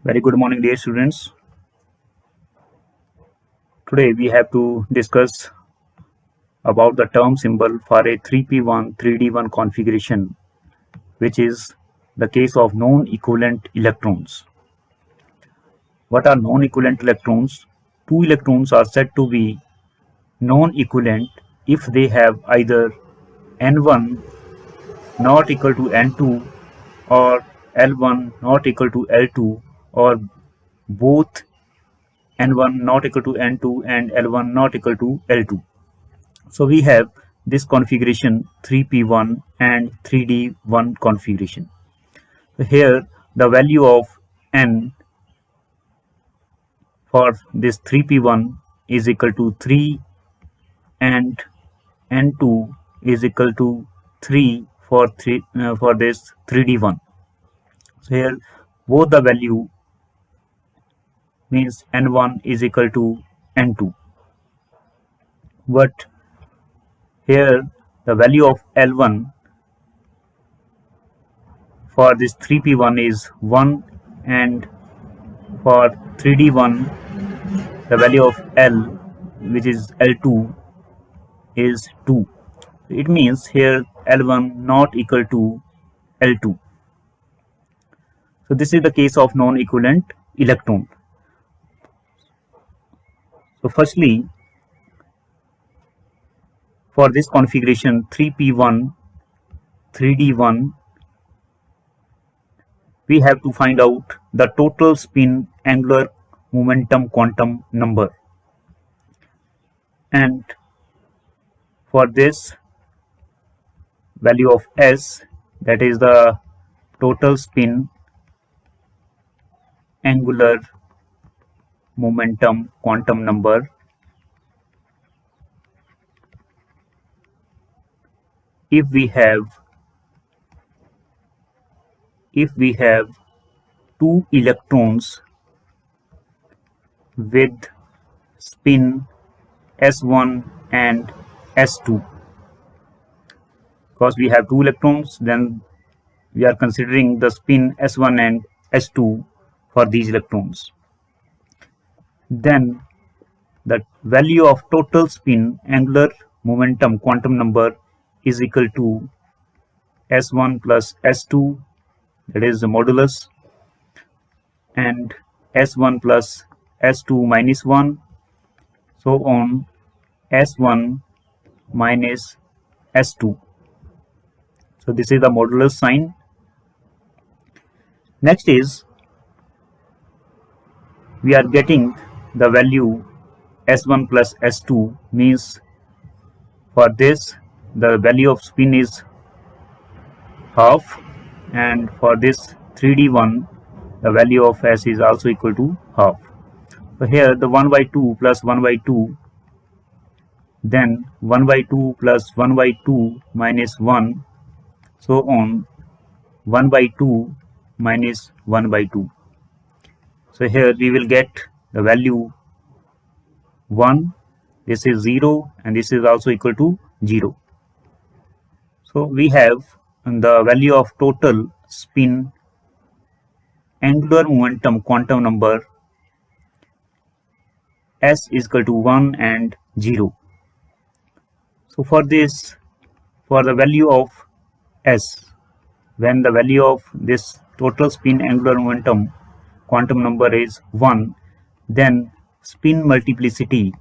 Very good morning, dear students. Today we have to discuss about the term symbol for a 3p1 3d1 configuration, which is the case of non-equivalent electrons. What are non-equivalent electrons? Two electrons are said to be non-equivalent if they have either n1 not equal to n2 or L1 not equal to L2 or both N1 not equal to N2 and L1 not equal to L2. So we have this configuration 3p1 and 3d1 configuration. Here the value of n for this 3p1 is equal to 3 and n2 is equal to 3 for this 3d1. So here both the value means n1 is equal to n2, but here the value of L1 for this 3p1 is 1 and for 3d1 the value of L, which is L2, is 2. It means here L1 not equal to L2. So this is the case of non-equivalent electron. So firstly, for this configuration 3p1 3d1, we have to find out the total spin angular momentum quantum number, and for this value of S, that is the total spin angular momentum quantum number, if we have two electrons with spin S1 and S2, because we have two electrons, then we are considering the spin S1 and S2 for these electrons. Then the value of total spin angular momentum quantum number is equal to S1 plus S2, that is the modulus, and S1 plus S2 minus 1, so on S1 minus S2. So this is the modulus sign. Next is we are getting the value S1 plus S2, means for this the value of spin is half, and for this 3d1 the value of S is also equal to half. So here the 1 by 2 plus 1 by 2, then 1 by 2 plus 1 by 2 minus 1, so on 1 by 2 minus 1 by 2. So here we will get the value 1, this is 0, and this is also equal to 0. So we have the value of total spin angular momentum quantum number S is equal to 1 and 0. So for this, for the value of S, when the value of this total spin angular momentum quantum number is 1, then spin multiplicity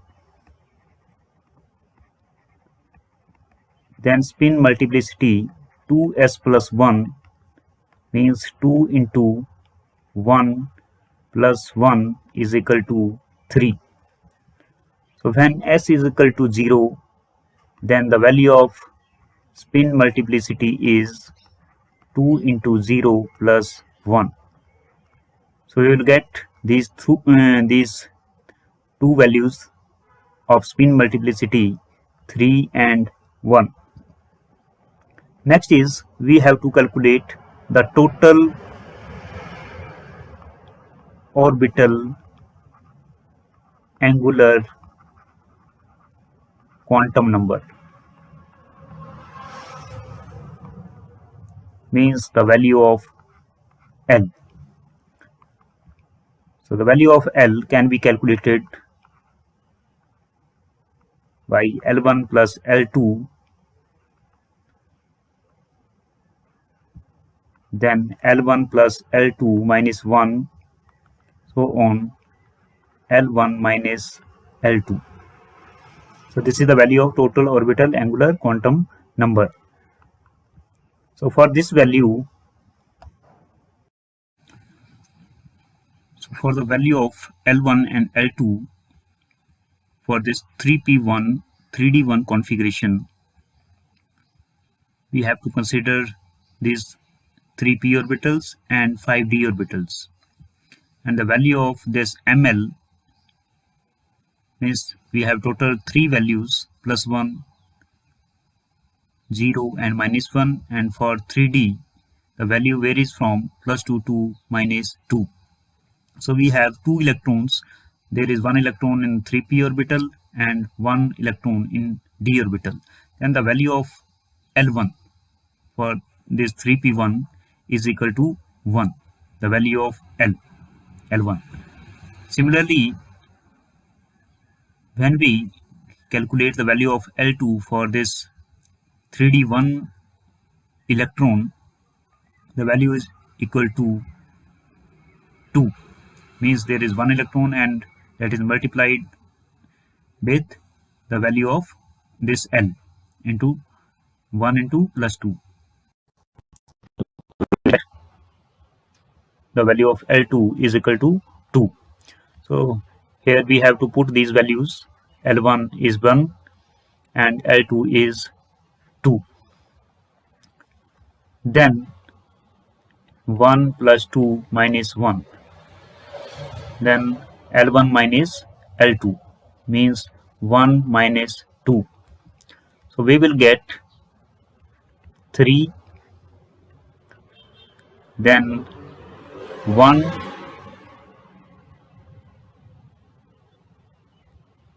2s plus 1 means 2 into 1 plus 1 is equal to 3. So when S is equal to 0, then the value of spin multiplicity is 2 into 0 plus 1. So we will get these two values of spin multiplicity, 3 and 1. Next is we have to calculate the total orbital angular quantum number, means the value of L. So the value of L can be calculated by L1 plus L2, then L1 plus L2 minus 1, so on L1 minus L2. So this is the value of total orbital angular quantum number. So for this value, for the value of L1 and L2 for this 3p1 3d1 configuration, we have to consider these 3p orbitals and 5d orbitals, and the value of this ml means we have total 3 values, plus 1, 0 and minus 1, and for 3d the value varies from plus 2 to minus 2. So we have 2 electrons. There is 1 electron in 3p orbital and 1 electron in d orbital. Then the value of L1 for this 3p1 is equal to 1, the value of L1. Similarly, when we calculate the value of L2 for this 3d1 electron, the value is equal to 2, means there is 1 electron and that is multiplied with the value of this L into 1 into plus 2. The value of L2 is equal to 2. So here we have to put these values. L1 is 1 and L2 is 2. Then 1 plus 2 minus 1. Then L1 minus L2 means 1 minus 2. So we will get 3, then 1,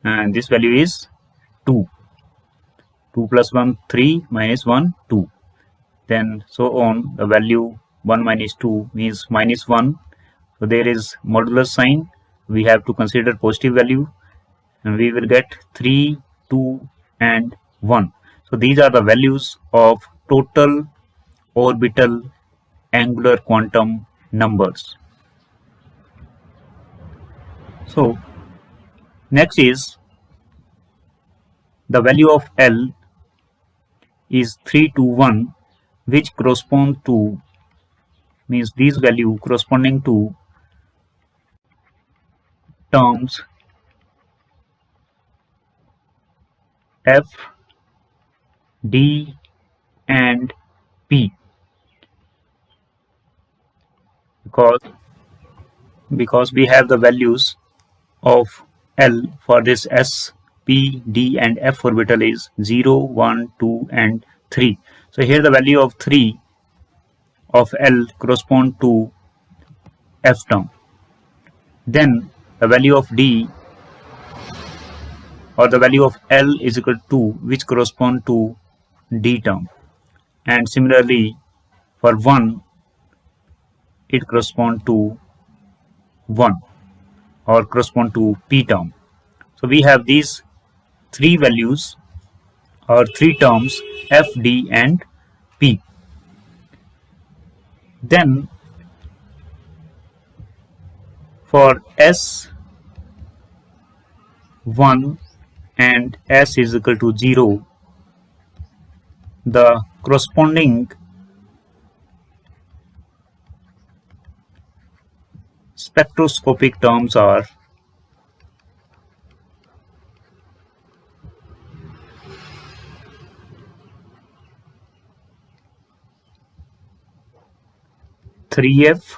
and this value is 2. 2 plus 1, 3, minus 1, 2. Then so on, the value 1 minus 2 means minus 1. So there is modulus sign. We have to consider positive value, and we will get 3, 2, and 1. So these are the values of total orbital angular quantum numbers. So next is the value of L is 3 to 1, which corresponds to, means these value corresponding to terms F, D, and P, because we have the values of L for this S, P, D, and F orbital is 0, 1, 2, and 3. So here the value of 3 of L correspond to F term. Then the value of D or the value of L is equal to 2, which correspond to D term. And similarly for 1, it correspond to 1 or correspond to P term. So we have these 3 values or 3 terms F, D, and P. Then for S1 and S is equal to 0, the corresponding spectroscopic terms are (3f).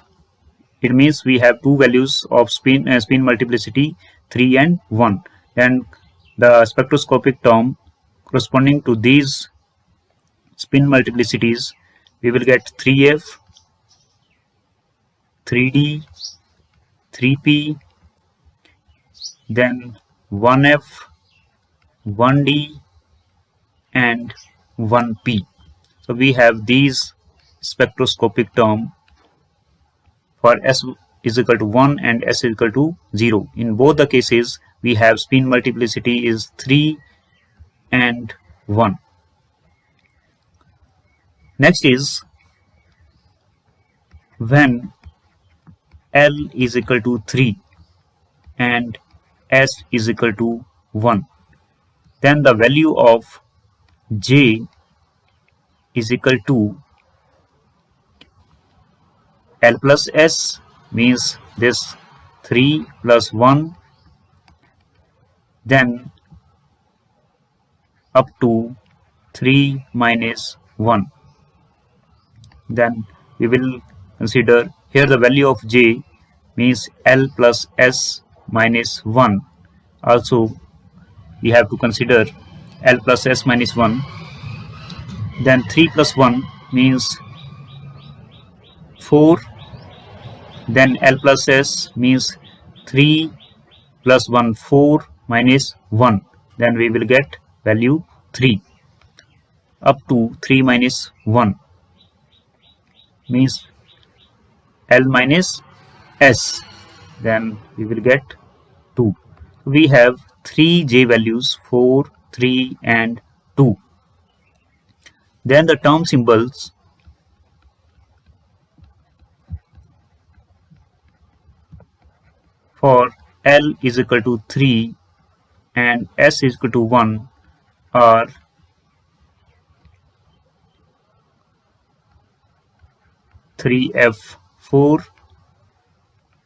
It means we have 2 values of spin multiplicity 3 and 1. Then the spectroscopic term corresponding to these spin multiplicities, we will get 3f, 3d, 3p, then 1f, 1d, and 1p. So we have these spectroscopic term for is equal to 1 and S is equal to 0. In both the cases, we have spin multiplicity is 3 and 1. Next is when L is equal to 3 and S is equal to 1, then the value of J is equal to L plus S, means this 3 plus 1, then up to 3 minus 1. Then we will consider here the value of J means L plus S minus 1. Also we have to consider L plus S minus 1. Then 3 plus 1 means 4. Then L plus S means 3 plus 1, 4 minus 1. Then we will get value 3. Up to 3 minus 1 means L minus S. Then we will get 2. We have 3 J values, 4, 3 and 2. Then the term symbols for L is equal to 3 and S is equal to 1 are 3F4,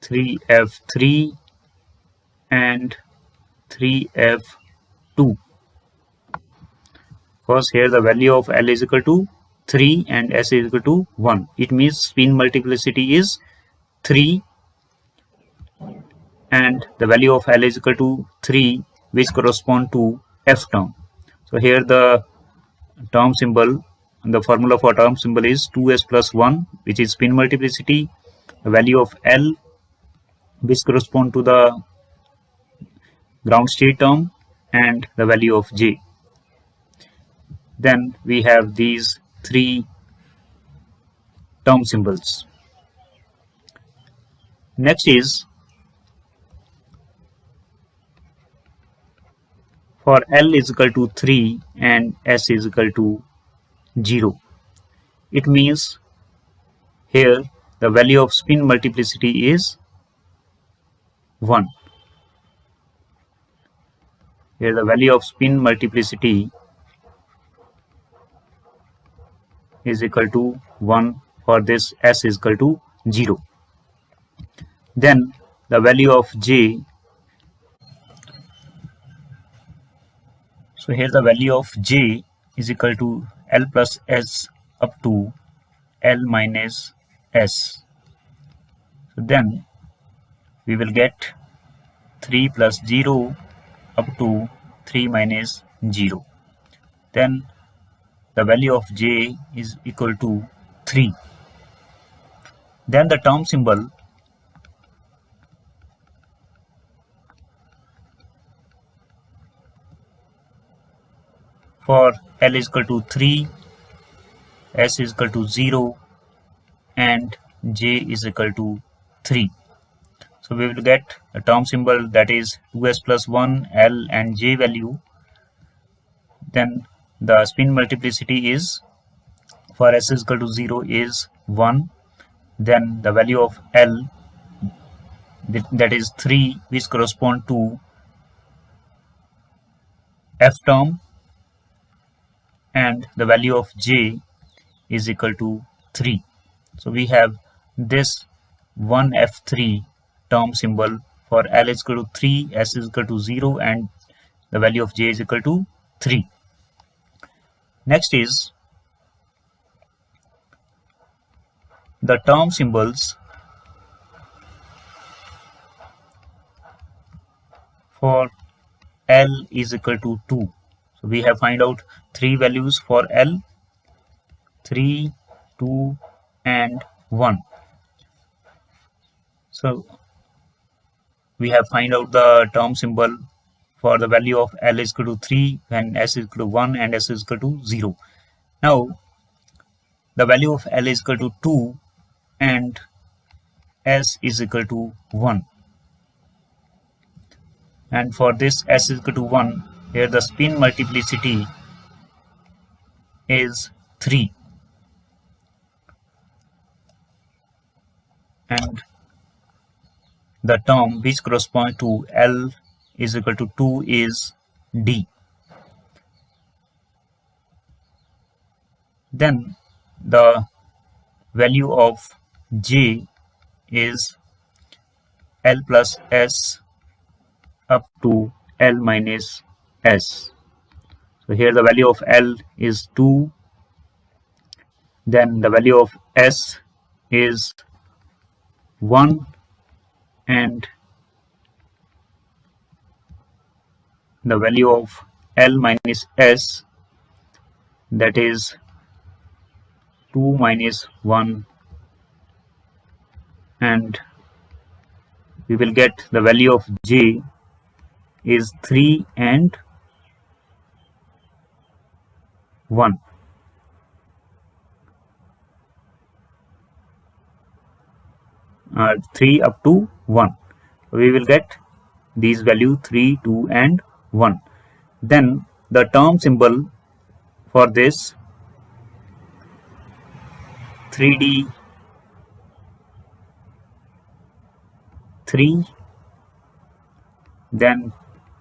3F3 and 3F2. Because here the value of L is equal to 3 and S is equal to 1. It means spin multiplicity is 3 and the value of L is equal to 3, which correspond to F term. So here the term symbol, the formula for term symbol is 2S plus 1, which is spin multiplicity, the value of L, which correspond to the ground state term, and the value of J. Then we have these 3 term symbols. Next is for L is equal to 3 and S is equal to 0. It means here the value of spin multiplicity is 1. Here the value of spin multiplicity is equal to 1 for this S is equal to 0. Then the value of J, so here the value of J is equal to L plus S up to L minus S. So then we will get 3 plus 0 up to 3 minus 0. Then the value of J is equal to 3. Then the term symbol for L is equal to 3, S is equal to 0 and J is equal to 3. So we will get a term symbol that is 2S plus 1, L and J value. Then the spin multiplicity is for S is equal to 0 is 1. Then the value of L, that is 3, which correspond to F term, and the value of J is equal to 3. So we have this 1F3 term symbol for L is equal to 3, S is equal to 0 and the value of J is equal to 3. Next is the term symbols for L is equal to 2. So we have find out 3 values for L, 3, 2 and 1. So we have find out the term symbol for the value of L is equal to 3 when S is equal to 1 and S is equal to 0. Now the value of L is equal to 2 and S is equal to 1. And for this S is equal to 1, here the spin multiplicity is 3. And the term which corresponds to L is equal to 2 is D. Then the value of J is L plus S up to L minus S. So here the value of L is 2. Then the value of S is 1, and the value of L minus S, that is 2 minus 1, and we will get the value of J is 3 and 1. Three up to 1. We will get these value 3, 2 and 1. Then the term symbol for this 3D 3, then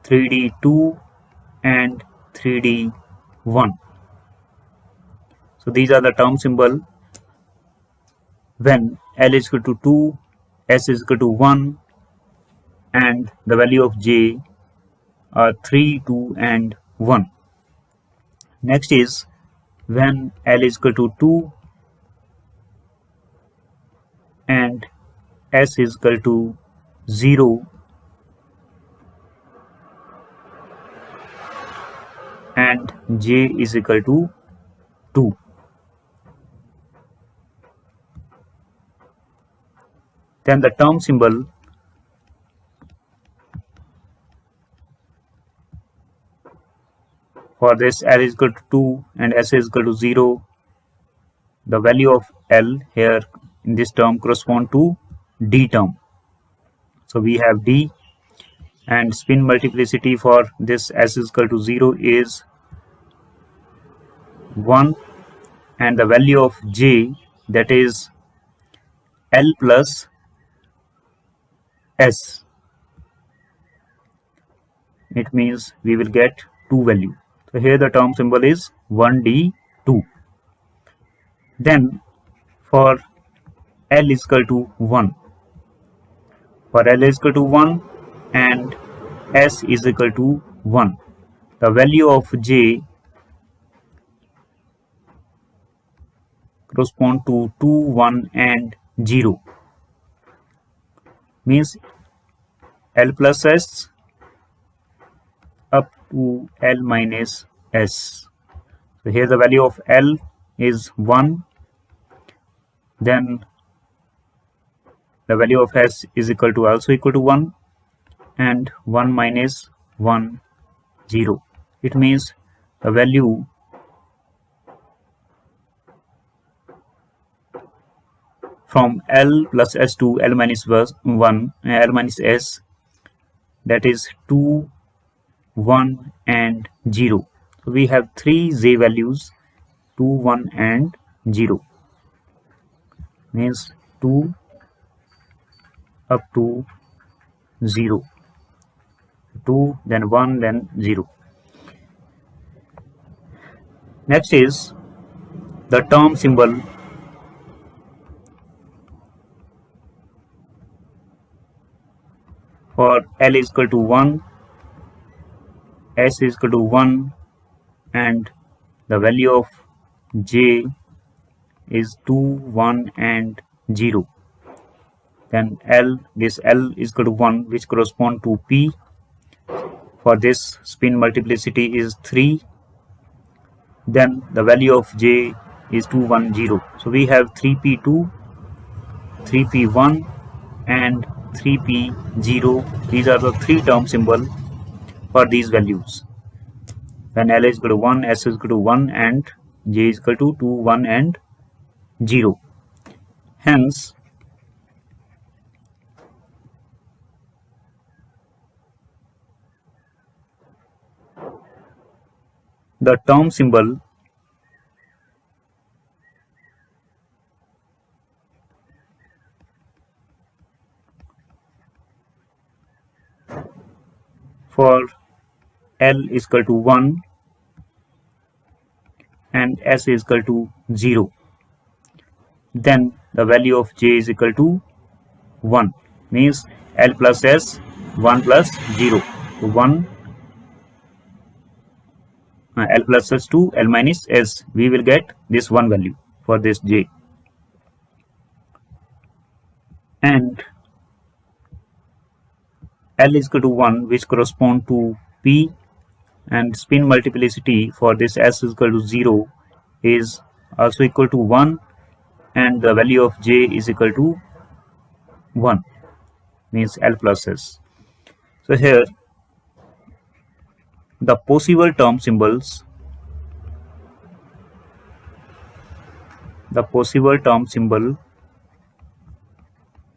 3D 2 and 3D 1. So these are the term symbol when L is equal to 2, S is equal to 1, and the value of J are 3, 2 and 1. Next is when L is equal to 2 and S is equal to 0 and J is equal to 2. Then the term symbol for this L is equal to 2 and S is equal to 0, the value of L here in this term correspond to D term. So we have D, and spin multiplicity for this S is equal to 0 is 1, and the value of J, that is L plus S. It means we will get 2 value. So here the term symbol is 1D2. Then for L is equal to 1. For L is equal to 1 and S is equal to 1. The value of J correspond to 2, 1 and 0. Means L plus S up to L minus S. So here the value of L is 1. Then the value of S is also equal to 1, and 1 minus 1, 0. It means the value from L plus S to L minus 1, L minus S, that is 2, 1 and 0. So we have 3 J values, 2, 1 and 0. Means 2 up to 0. 2, then 1, then 0. Next is the term symbol for L is equal to 1, S is equal to 1, and the value of J is 2, 1 and 0. Then this L is equal to 1, which correspond to P. For this spin multiplicity is 3. Then the value of J is 2, 1, 0. So we have 3P2, 3P1 and 3P0. These are the 3 term symbol for these values. When L is equal to 1, S is equal to 1 and J is equal to 2, 1 and 0. Hence, the term symbol for L is equal to 1 and S is equal to 0, then the value of J is equal to 1, means L plus S 1 plus 0. So 1 L plus S 2 L minus S, we will get this 1 value for this J. And L is equal to 1, which correspond to P, and spin multiplicity for this S is equal to 0 is also equal to 1, and the value of J is equal to 1, means L plus S. So here the possible term symbols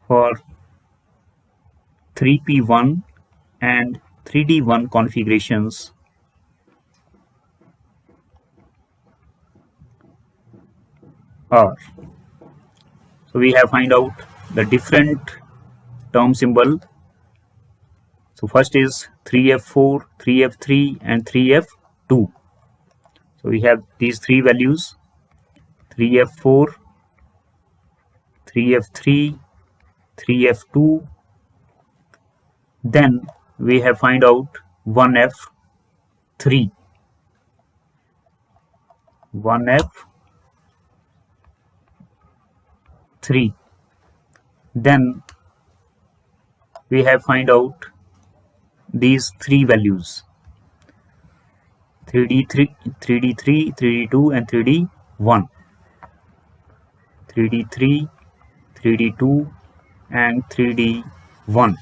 for 3P1 and 3D1 configurations are. So we have find out the different term symbol. So first is 3F4, 3F3 and 3F2. So we have these three values: 3F4, 3F3, 3F2. Then we have find out 1F3. 1F3. Then we have find out these three values: 3D3, 3D3, 3D2 and 3D1. 3D3, 3D2 and 3D1.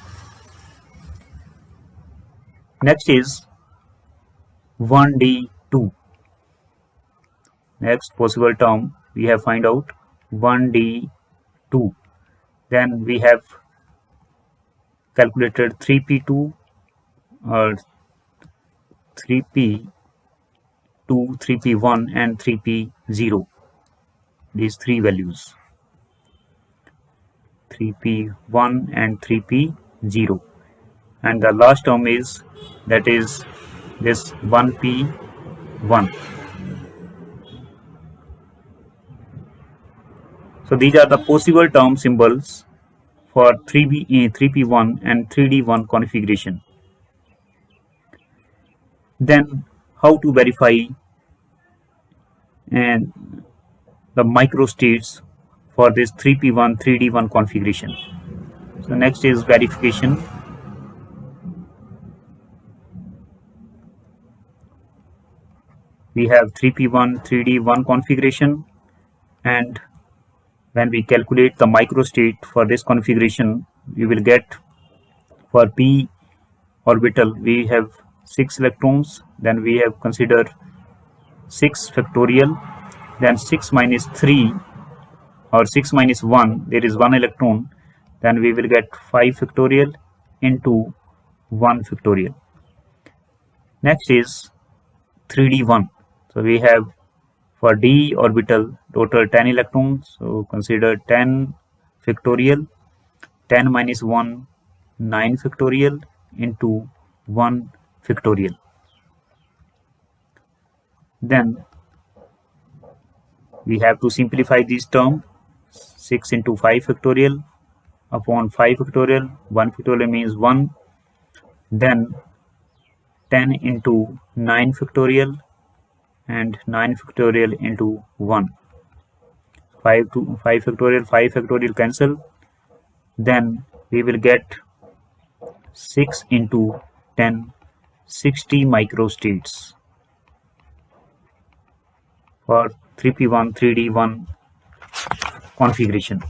Next is 1D2. Next possible term we have find out 1D2. Then we have calculated 3P2 or 3P2, 3P1 and 3P0. These three values: 3P1 and 3P0. And the last term is, that is this 1P1. So these are the possible term symbols for 3P1 and 3D1 configuration. Then how to verify and the microstates for this 3P1, 3D1 configuration. So next is verification. We have 3P1, 3D1 configuration, and when we calculate the microstate for this configuration, we will get for P orbital we have 6 electrons. Then we have considered 6 factorial, then 6 minus 3 or 6 minus 1, there is 1 electron, then we will get 5 factorial into 1 factorial. Next is 3D1. So we have for D orbital total 10 electrons, so consider 10 factorial, 10 minus 1, 9 factorial into 1 factorial. Then we have to simplify this term: 6 into 5 factorial upon 5 factorial, 1 factorial means 1, then 10 into 9 factorial and 9 factorial into 1. 5 to 5 factorial cancel, then we will get 6 into 10, 60 microstates for 3P1, 3D1 configuration.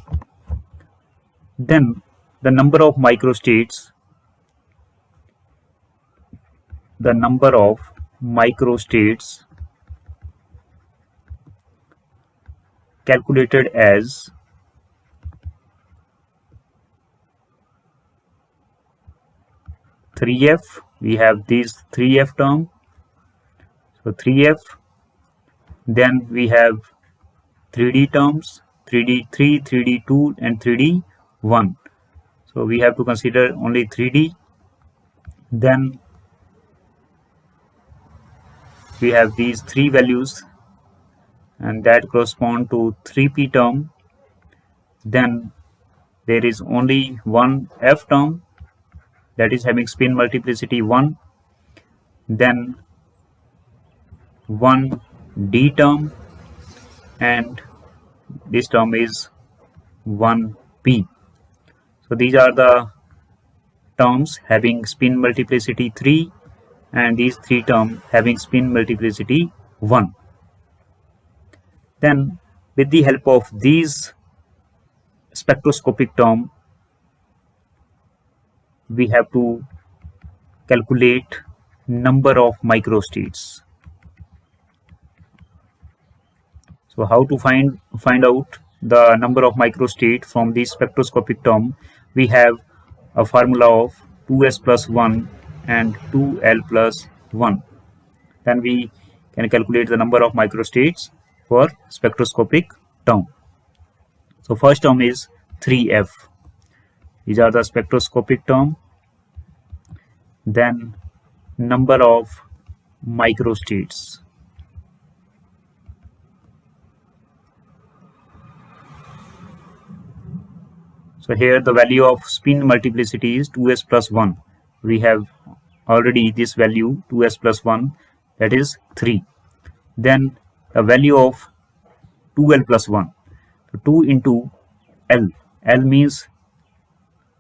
Then the number of microstates calculated as (3F). We have this 3F term. So 3f. Then we have 3D terms, 3D3, 3D2 and 3D1. So we have to consider only 3D. Then we have these three values and that correspond to 3p term. Then there is only one f term that is having spin multiplicity 1. Then one d term and this term is 1p. So these are the terms having spin multiplicity 3 and these three terms having spin multiplicity 1. Then with the help of these spectroscopic term, we have to calculate number of microstates. So how to find out the number of microstate from the spectroscopic term? We have a formula of 2s plus 1 and 2l plus 1. Then we can calculate the number of microstates for spectroscopic term. So first term is 3f. These are the spectroscopic term. Then number of microstates. So here the value of spin multiplicity is 2s plus 1. We have already this value 2s plus 1, that is 3. Then the value of 2l plus 1. So 2 into l. L means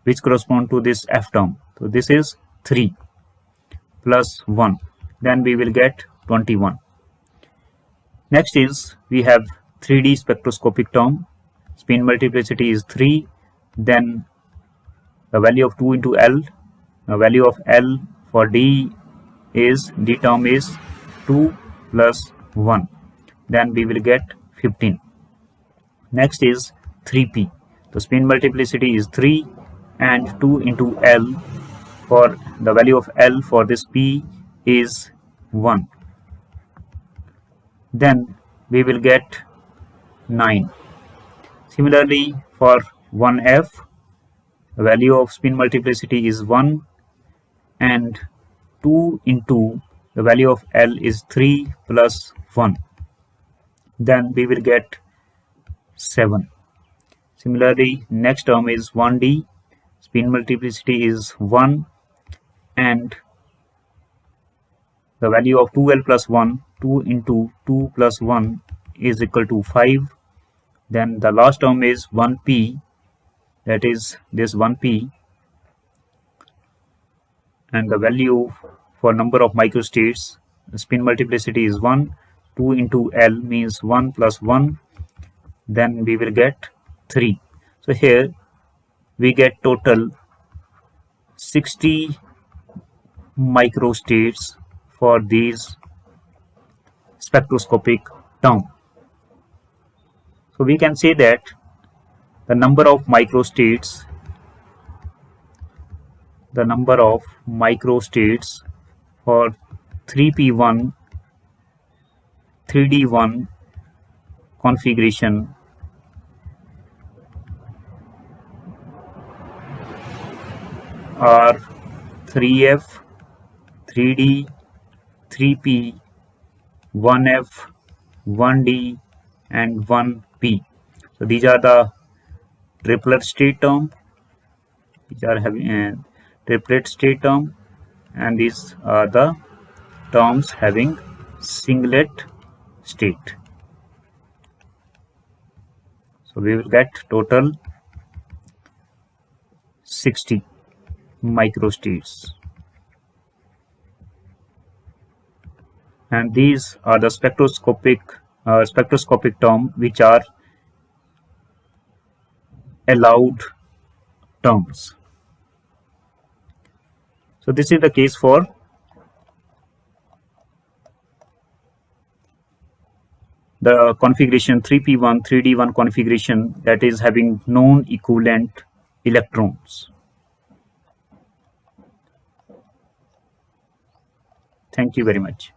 which correspond to this f term. So this is 3 plus 1. Then we will get 21. Next is we have 3D spectroscopic term. Spin multiplicity is 3. Then the value of 2 into L, the value of L for D term is 2 plus 1. Then we will get 15. Next is 3P. The spin multiplicity is 3 and 2 into L for the value of L for this P is 1. Then we will get 9. Similarly for 1f, the value of spin multiplicity is 1 and 2 into the value of L is 3 plus 1. Then we will get 7. Similarly, next term is 1d. Spin multiplicity is 1 and the value of 2l plus 1, 2 into 2 plus 1 is equal to 5. Then the last term is 1p, that is this 1p, and the value for number of microstates, spin multiplicity is 1, 2 into L means 1 plus 1, then we will get 3. So here we get total 60 microstates for these spectroscopic term. So we can say that the number of microstates for 3p1 3d1 configuration are 3f, 3d, 3p, 1f, 1d and 1p. So these are the triplet state term. These are having a triplet state term, and these are the terms having singlet state. So we will get total 60 microstates, and these are the spectroscopic term which are allowed terms. So this is the case for the configuration 3p1 3d1 configuration, that is having non-equivalent electrons. Thank you very much.